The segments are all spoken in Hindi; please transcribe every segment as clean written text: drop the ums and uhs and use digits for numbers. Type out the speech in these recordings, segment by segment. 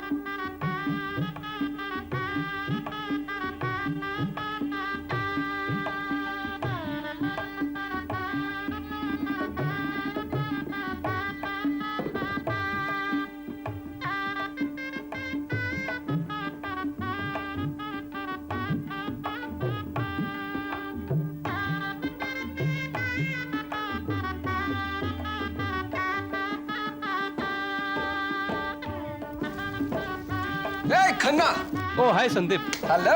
Hey, Khanna. Oh hi Sandeep. Hello,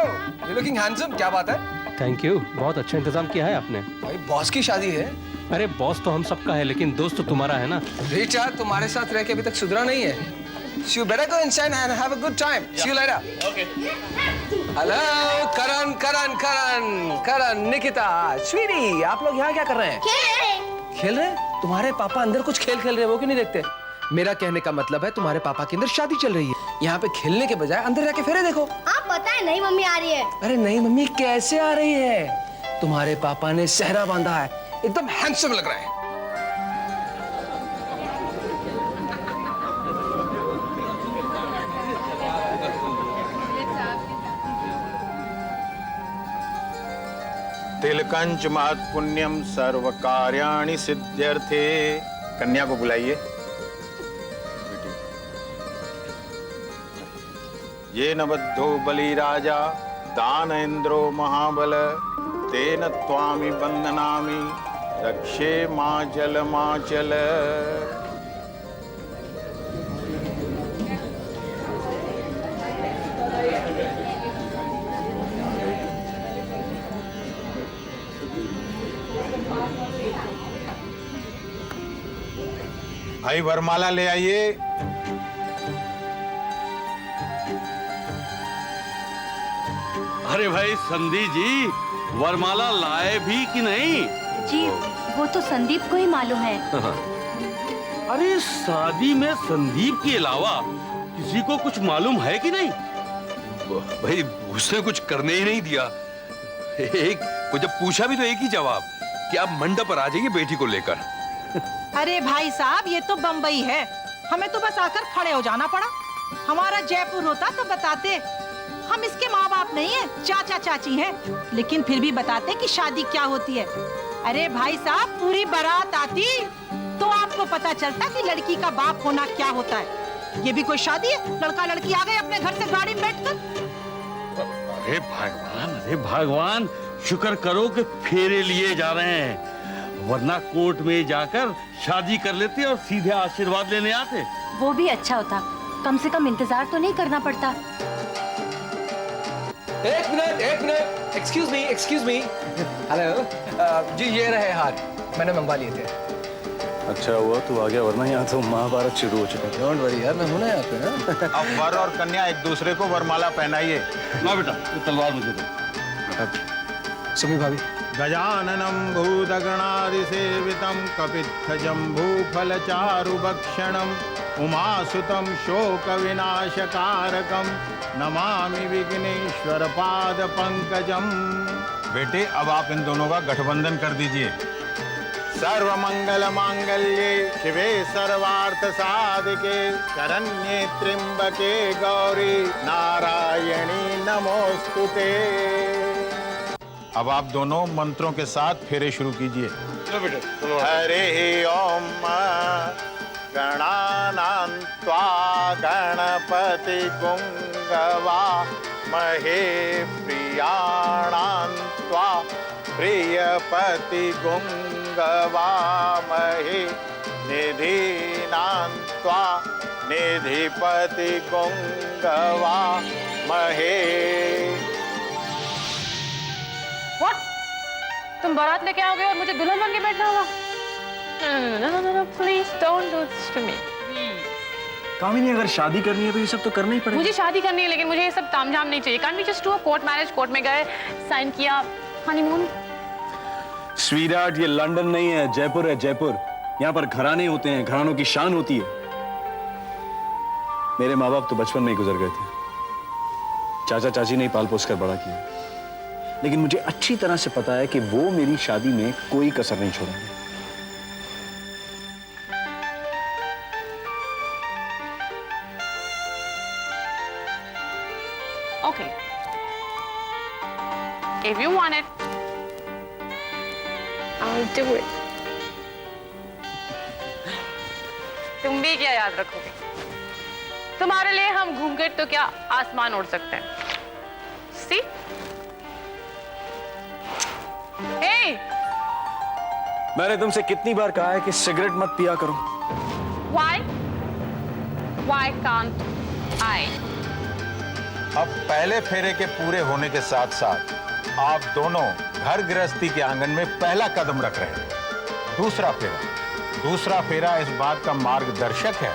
you looking handsome. क्या बात है? थैंक यू, बहुत अच्छा इंतजाम किया है आपने। भाई बॉस की शादी है। अरे बॉस तो हम सबका है, लेकिन दोस्त तो तुम्हारा है ना। रिचा तुम्हारे साथ रह के अभी तक सुधरा नहीं है। So you better go inside and have a good time. See you later. Okay. Hello, Karan, Nikita, Sweety, आप लोग यहाँ क्या कर रहे हैं? खेल रहे हैं? तुम्हारे पापा अंदर कुछ खेल खेल रहे हैं, वो क्यों नहीं देखते? मेरा कहने का मतलब है तुम्हारे पापा के अंदर शादी चल रही है। यहाँ पे खेलने के बजाय अंदर जाके फेरे देखो। आप पता है नहीं मम्मी आ रही है। अरे नहीं मम्मी कैसे आ रही है? तुम्हारे पापा ने सेहरा बांधा है, एकदम हैंडसम लग रहा है। तिलकंच महत् पुण्यम सर्व कार्याणि सिद्ध्यर्थे। कन्या को बुलाइए। ये न बद्धो बलि राजा दान इंद्रो महाबल तेन त्वामि बंदनामि रक्षे माचल माचल। भाई वरमाला ले आइए। अरे भाई संदीप जी, वरमाला लाए भी कि नहीं? जी वो तो संदीप को ही मालूम है। अरे शादी में संदीप के अलावा किसी को कुछ मालूम है कि नहीं? भाई उसने कुछ करने ही नहीं दिया। एक वो जब पूछा भी तो एक ही जवाब कि आप मंडप पर आ जाइए बेटी को लेकर। अरे भाई साहब ये तो बम्बई है, हमें तो बस आकर खड़े हो जाना पड़ा। हमारा जयपुर होता तो बताते। हम इसके माँ बाप नहीं है, चाचा चाची हैं, लेकिन फिर भी बताते कि शादी क्या होती है। अरे भाई साहब पूरी बारात आती तो आपको पता चलता कि लड़की का बाप होना क्या होता है। ये भी कोई शादी है? लड़का लड़की आ गए अपने घर से गाड़ी में बैठकर। अरे भगवान, शुक्र करो कि फेरे लिए जा रहे हैं, वरना कोर्ट में जाकर शादी कर लेते और सीधे आशीर्वाद लेने आते। वो भी अच्छा होता, कम से कम इंतजार तो नहीं करना पड़ता। एक मिनट, एक्सक्यूज मी। हेलो, जी ये रहे हार, मैंने मंगवा लिए थे। अच्छा हुआ तू आ गया, वरना यहाँ तो महाभारत शुरू हो चुका। डोंट वरी यार, मैं हूं ना यहाँ पे ना। अब वर और कन्या एक दूसरे को वरमाला पहनाइए। ना बेटा, ये तलवार मुझे दो। सुमी भाभी। गजाननं भूतगणादिसेवितं कपित्थजम्बूफलचारुभक्षणम् उमासुतं शोकविनाशकारकं नमामि विघ्नेश्वरपादपङ्कजम्। बेटे अब आप इन दोनों का गठबंधन कर दीजिए। सर्वमंगल मांगल्ये शिवे सर्वार्थ साधिके शरण्ये त्र्यंबके गौरी नारायणी नमोस्तुते। अब आप दोनों मंत्रों के साथ फेरे शुरू कीजिए। हरे ओम गणानां त्वा गणपति गुंगवा महे प्रियाणां त्वा प्रियपति गुंगवा महे निधीनां त्वा निधिपति गुंगवा महे। तुम बारात लेके आओगे और मुझे दुल्हन बन के बैठना होगा? No, please don't do this to me. कामिनी अगर शादी करनी है तो ये सब तो करना ही पड़ेगा। मुझे शादी करनी है, लेकिन मुझे ये सब तामझाम नहीं चाहिए। Can't we just do a court marriage? Court में गए, साइन किया, हनीमून। स्वीटहार्ट, ये लंदन नहीं है, जयपुर है, जयपुर। यहाँ पर घराने होते हैं, घरानों की शान होती है। मेरे माँ बाप तो बचपन में ही गुजर गए थे, चाचा चाची ने पाल पोस कर बड़ा किया, लेकिन मुझे अच्छी तरह से पता है कि वो मेरी शादी में कोई कसर नहीं छोड़ेंगे। Okay. If you want it, I'll do it. तुम भी क्या याद रखोगे? तुम्हारे लिए हम घूंघट तो क्या आसमान उड़ सकते हैं। See? Hey! मैंने तुमसे कितनी बार कहा है कि सिगरेट मत पिया करो। Why? Why can't I? अब पहले फेरे के पूरे होने के साथ साथ आप दोनों घर गृहस्थी के आंगन में पहला कदम रख रहे हैं। दूसरा फेरा इस बात का मार्गदर्शक है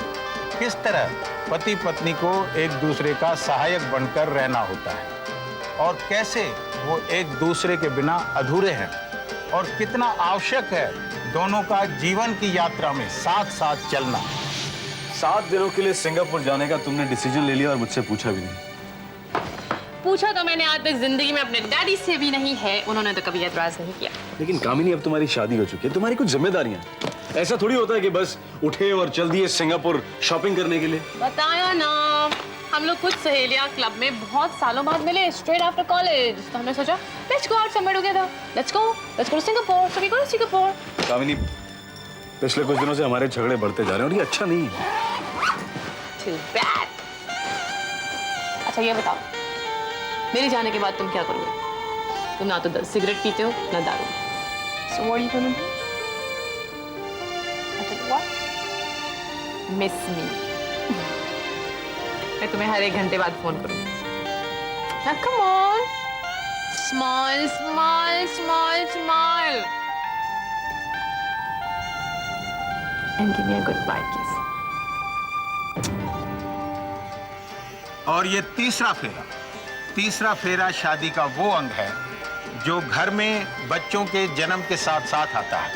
किस तरह पति पत्नी को एक दूसरे का सहायक बनकर रहना होता है और कैसे वो एक दूसरे के बिना अधूरे हैं और कितना आवश्यक है दोनों का जीवन की यात्रा में साथ साथ चलना। 7 दिनों के लिए सिंगापुर जाने का तुमने डिसीजन ले लिया और मुझसे पूछा भी नहीं। पूछा तो मैंने आज तक जिंदगी में अपने डैडी से भी नहीं है, उन्होंने तो कभी एतराज नहीं किया। लेकिन कामिनी, अब तुम्हारी शादी हो चुकी है, तुम्हारी कुछ जिम्मेदारियां हैं। ऐसा थोड़ी होता है कि बस उठे और चल दिए सिंगापुर शॉपिंग करने के लिए। बताया ना, हम लोग कुछ सहेलियां क्लब में बहुत सालों बाद मिले, स्ट्रेट आफ्टर कॉलेज। तो हमने सोचा let's go out somewhere together, let's go to Singapore. So we go to Singapore. Kamini, पिछले कुछ दिनों से हमारे झगड़े बढ़ते जा रहे हैं और ये अच्छा नहीं है। Too bad. अच्छा ये बताओ, मेरे जाने के बाद तुम क्या करोगे? तुम ना तो सिगरेट पीते हो ना दारू। So what are you gonna do? I tell you what? Miss me. मैं तुम्हें हर 1 घंटे बाद फोन करूंगी। Now come on, smile, smile, smile, smile, and give me a goodbye kiss. और ये तीसरा फेरा शादी का वो अंग है जो घर में बच्चों के जन्म के साथ साथ आता है,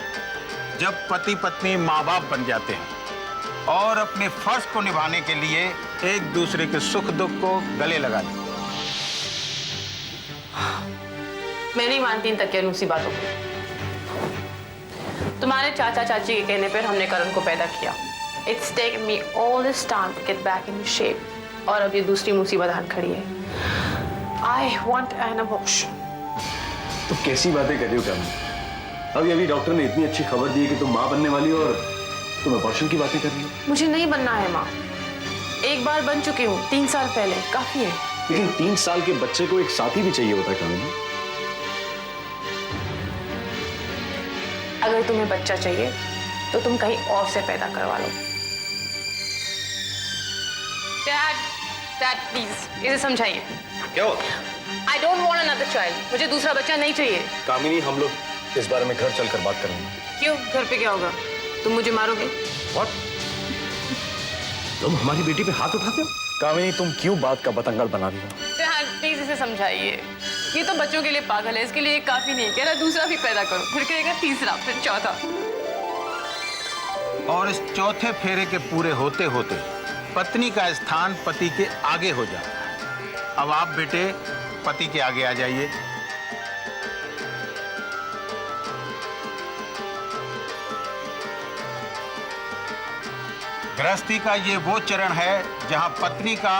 जब पति पत्नी माँ बाप बन जाते हैं और अपने फर्ज को निभाने के लिए एक दूसरे के सुख दुख को गले लगाते हैं। मैं नहीं मानती इन तकियानूसी बातों को। तुम्हारे चाचा चाची के कहने पर हमने करण को पैदा किया। It's taken me all this time to get back in shape. और अब ये दूसरी मुसीबत हाथ खड़ी है। I want an abortion. तो कैसी बातें कर रही हो कामिनी? अभी डॉक्टर ने इतनी अच्छी खबर दी है कि तुम माँ बनने वाली हो और तुम अबॉर्शन की बातें कर रही हो। मुझे नहीं बनना है माँ। एक बार बन चुकी हूँ 3 साल पहले, काफी है। लेकिन 3 साल के बच्चे को एक साथी भी चाहिए होता है कामिनी। अगर तुम्हें बच्चा चाहिए तो तुम कहीं और से पैदा करवा लो। Dad, please, इसे समझाइए। क्यों? I don't want another child. मुझे दूसरा बच्चा नहीं चाहिए। कामिनी, हम लोग इस बारे में घर चलकर बात करेंगे। क्यों? घर पे क्या होगा? तुम मुझे मारोगे? What? तुम हमारी बेटी पे हाथ उठाते हो? कामिनी, तुम क्यों बात का बतंगड़ बना रही हो? Dad, please इसे समझाइए। ये तो बच्चों के लिए पागल है, इसके लिए काफी नहीं। कह रहा दूसरा भी पैदा करो, फिर कहेगा तीसरा, फिर चौथा। और इस चौथे फेरे के पूरे होते होते पत्नी का स्थान पति के आगे हो जाता है। अब आप बेटे पति के आगे आ जाइए। गृहस्थी का ये वो चरण है जहां पत्नी का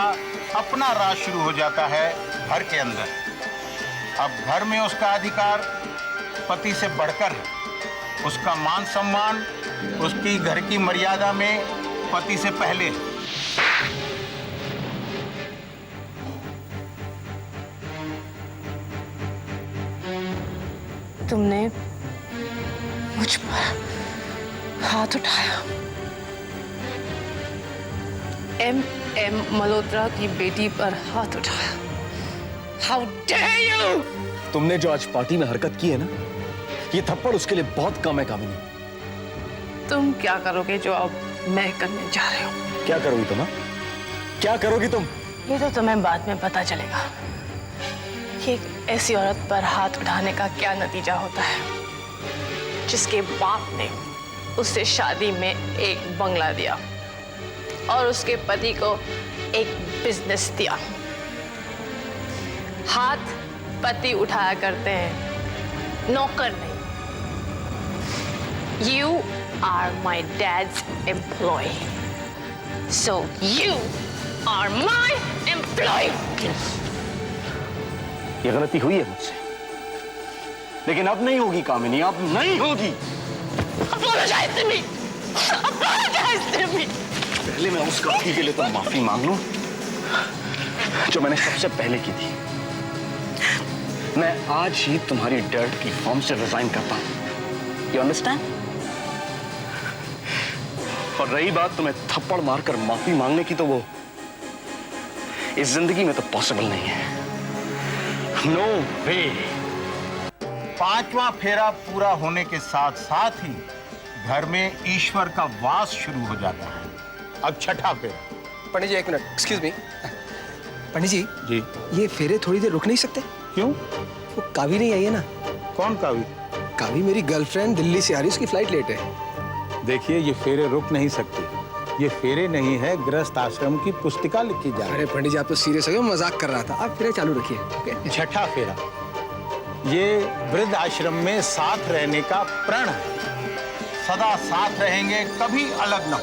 अपना राज शुरू हो जाता है घर के अंदर। अब घर में उसका अधिकार पति से बढ़कर है, उसका मान सम्मान उसकी घर की मर्यादा में पति से पहले है। तुमने मुझ पर हाथ उठाया। M मल्होत्रा की बेटी पर हाथ उठाया। How dare you! तुमने जो आज पार्टी में हरकत की है ना, ये थप्पड़ उसके लिए बहुत कम है कामिनी। तुम क्या करोगे जो अब मैं करने जा रही हूँ? क्या करोगी तुम? क्या करोगी तुम? ये तो तुम्हें बाद में पता चलेगा कि एक ऐसी औरत पर हाथ उठाने का क्या नतीजा होता है जिसके बाप ने उससे शादी में एक बंगला दिया और उसके पति को एक बिजनेस दिया। हाथ पति उठाया करते हैं, नौकर नहीं। You are my dad's employee, so you are my employee. ये गलती हुई है मुझसे, लेकिन अब नहीं होगी कामिनी, अब नहीं होगी। पहले मैं उस गलती के लिए तो माफी मांग लूं जो मैंने सबसे पहले की थी। मैं आज ही तुम्हारी डर्ट की फॉर्म से रिजाइन करता हूं। You understand? और रही बात तुम्हें थप्पड़ मारकर माफी मांगने की, तो वो इस जिंदगी में तो पॉसिबल नहीं है। नो वे। 5वां फेरा पूरा होने के साथ साथ ही घर में ईश्वर का वास शुरू हो जाता है। अब छठा फेरा। पंडित जी एक मिनट, एक्सक्यूज मी। पंडित जी, जी ये फेरे थोड़ी देर रुक नहीं सकते? क्यों? वो कावी नहीं आई है ना? कौन कावी? कावी मेरी गर्लफ्रेंड दिल्ली से आ रही है, उसकी फ्लाइट लेट है। देखिए, ये फेरे रुक नहीं सकते। ये फेरे नहीं है, गृहस्थ आश्रम की पुस्तिका लिखी जा रही अरे पंडित जी आप तो सीरियस हो गए, मजाक कर रहा था। आप फेरे चालू रखिए। ओके? है। छठा फेरा, ये वृद्ध आश्रम में साथ रहने का प्रण है। सदा साथ रहेंगे, कभी अलग न हो।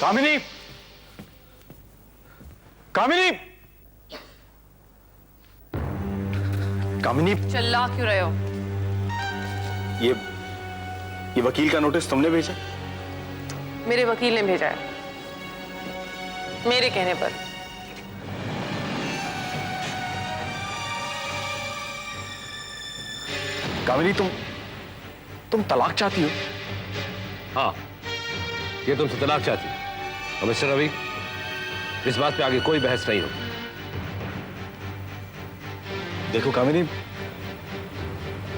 कामिनी, कामिनी, कामिनी, चिल्ला क्यों रहे हो? ये वकील का नोटिस तुमने भेजा? मेरे वकील ने भेजा है, मेरे कहने पर। कामिनी, तुम तलाक चाहती हो? हाँ, ये तुमसे तलाक चाहती है। और मिस्टर रवि, इस बात पे आगे कोई बहस नहीं होगी। देखो कामिनी,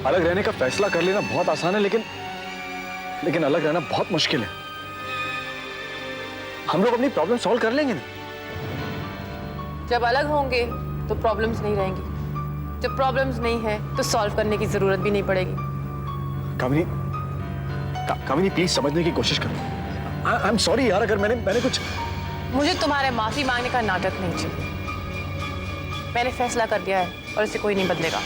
अलग रहने का फैसला कर लेना बहुत आसान है, लेकिन अलग रहना बहुत मुश्किल है। हम लोग अपनी प्रॉब्लम सॉल्व कर लेंगे ना। जब अलग होंगे तो प्रॉब्लम्स नहीं रहेंगी, जब प्रॉब्लम्स नहीं है तो सॉल्व करने की जरूरत भी नहीं पड़ेगी। कामिनी प्लीज समझने की कोशिश करो। आई एम सॉरी यार, अगर मैंने कुछ। मुझे तुम्हारे माफी मांगने का नाटक नहीं चाहिए। मैंने फैसला कर दिया है और इसे कोई नहीं बदलेगा।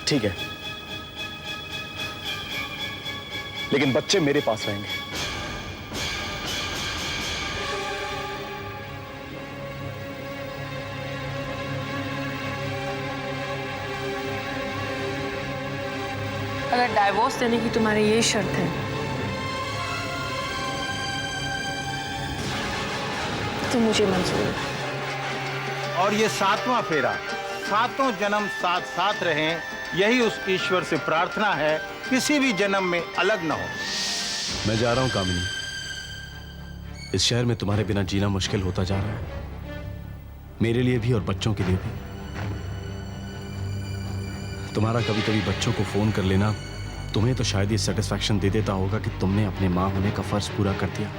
ठीक है, लेकिन बच्चे मेरे पास रहेंगे। अगर डाइवोर्स देने की तुम्हारी ये शर्त है तो मुझे मंजूर है। और ये 7वां फेरा, सातों जन्म साथ साथ रहें, यही उस ईश्वर से प्रार्थना है, किसी भी जन्म में अलग न हो। मैं जा रहा हूं कामिनी। इस शहर में तुम्हारे बिना जीना मुश्किल होता जा रहा है, मेरे लिए भी और बच्चों के लिए भी। तुम्हारा कभी कभी बच्चों को फोन कर लेना तुम्हें तो शायद ये सेटिस्फैक्शन दे देता होगा कि तुमने अपने मां होने का फर्ज पूरा कर दिया,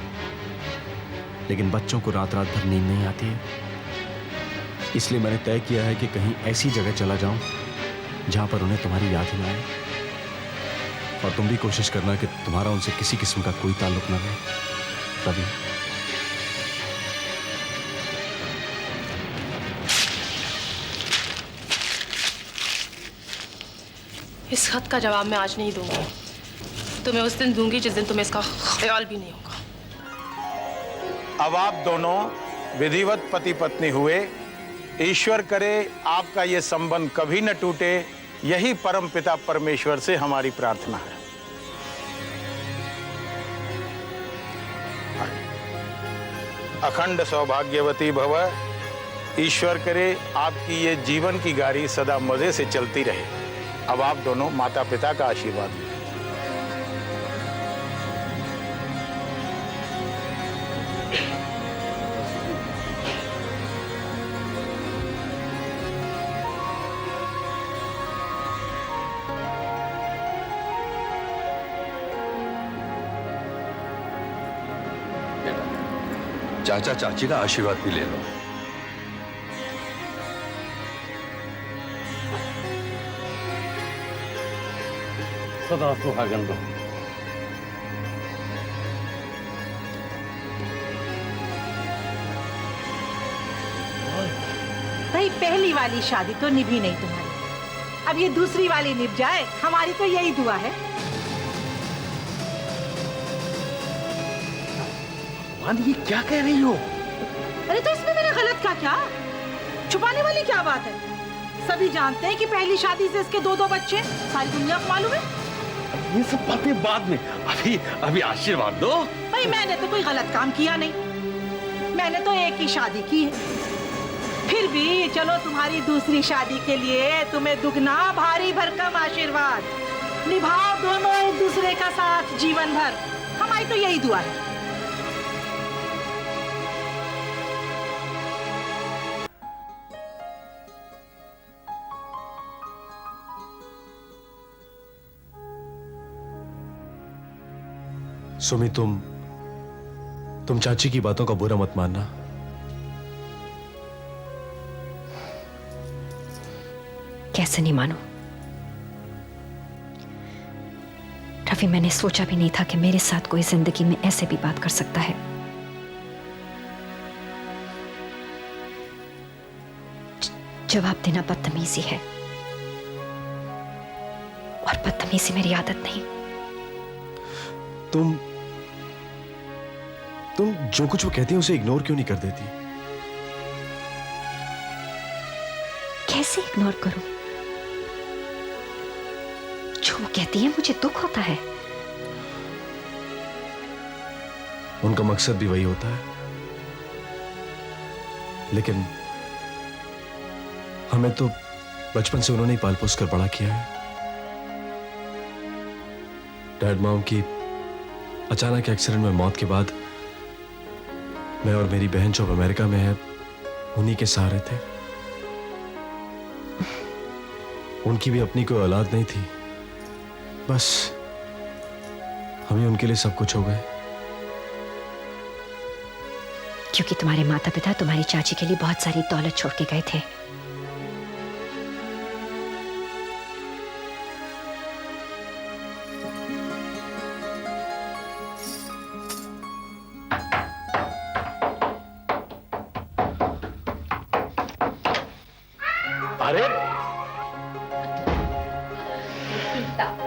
लेकिन बच्चों को रात रात भर नींद नहीं आती है। इसलिए मैंने तय किया है कि कहीं ऐसी जगह चला जाऊं जहां पर उन्हें तुम्हारी याद ही ना आए। और तुम भी कोशिश करना कि तुम्हारा उनसे किसी किस्म का कोई ताल्लुक न रहे। रवि। इस खत का जवाब मैं आज नहीं दूंगी, तुम्हें उस दिन दूंगी जिस दिन तुम्हें इसका ख्याल भी नहीं होगा। अब आप दोनों विधिवत पति पत्नी हुए। ईश्वर करे आपका ये संबंध कभी न टूटे, यही परम पिता परमेश्वर से हमारी प्रार्थना है। अखंड सौभाग्यवती भव। ईश्वर करे आपकी ये जीवन की गाड़ी सदा मजे से चलती रहे। अब आप दोनों माता पिता का आशीर्वाद लें। चाचा चाची का आशीर्वाद भी ले लो। सदा सुहागन रहो। भाई पहली वाली शादी तो निभी नहीं तुम्हारी, अब ये दूसरी वाली निभ जाए, हमारी तो यही दुआ है। मान, ये क्या कह रही हो? अरे तो इसमें मेरा गलत क्या छुपाने वाली क्या बात है? सभी जानते हैं कि पहली शादी से इसके 2 बच्चे, सारी दुनिया को मालूम है। ये सब बातें बाद में, अभी अभी आशीर्वाद दो। भाई मैंने तो कोई गलत काम किया नहीं, मैंने तो एक ही शादी की है। फिर भी चलो तुम्हारी दूसरी शादी के लिए तुम्हें दुगना भारी भरकम आशीर्वाद। निभाओ दोनों एक दूसरे का साथ जीवन भर, हमारी तो यही दुआ है। सुमी, तुम चाची की बातों का बुरा मत मानना। कैसे नहीं मानूं? रवि, मैंने सोचा भी नहीं था कि मेरे साथ कोई जिंदगी में ऐसे भी बात कर सकता है। जवाब देना बदतमीजी है, और बदतमीजी मेरी आदत नहीं। तुम जो कुछ वो कहती है उसे इग्नोर क्यों नहीं कर देती? कैसे इग्नोर करूं? जो वो कहती है मुझे दुख होता है। उनका मकसद भी वही होता है, लेकिन हमें तो बचपन से उन्होंने ही पाल पोस कर बड़ा किया है। डैड मॉम की अचानक एक्सीडेंट में मौत के बाद मैं और मेरी बहन जो अमेरिका में है उन्हीं के सहारे थे। उनकी भी अपनी कोई औलाद नहीं थी, बस हम ही उनके लिए सब कुछ हो गए। क्योंकि तुम्हारे माता पिता तुम्हारी चाची के लिए बहुत सारी दौलत छोड़ के गए थे। अरे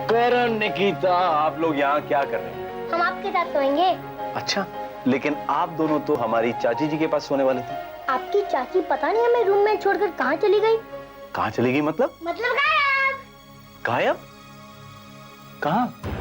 करण, निकिता, आप लोग यहाँ क्या कर रहे हैं? हम आपके साथ सोएंगे। अच्छा, लेकिन आप दोनों तो हमारी चाची जी के पास सोने वाले थे। आपकी चाची पता नहीं हमें रूम में छोड़कर कहाँ चली गई। कहाँ चली गई मतलब? मतलब गायब। गायब? कहाँ?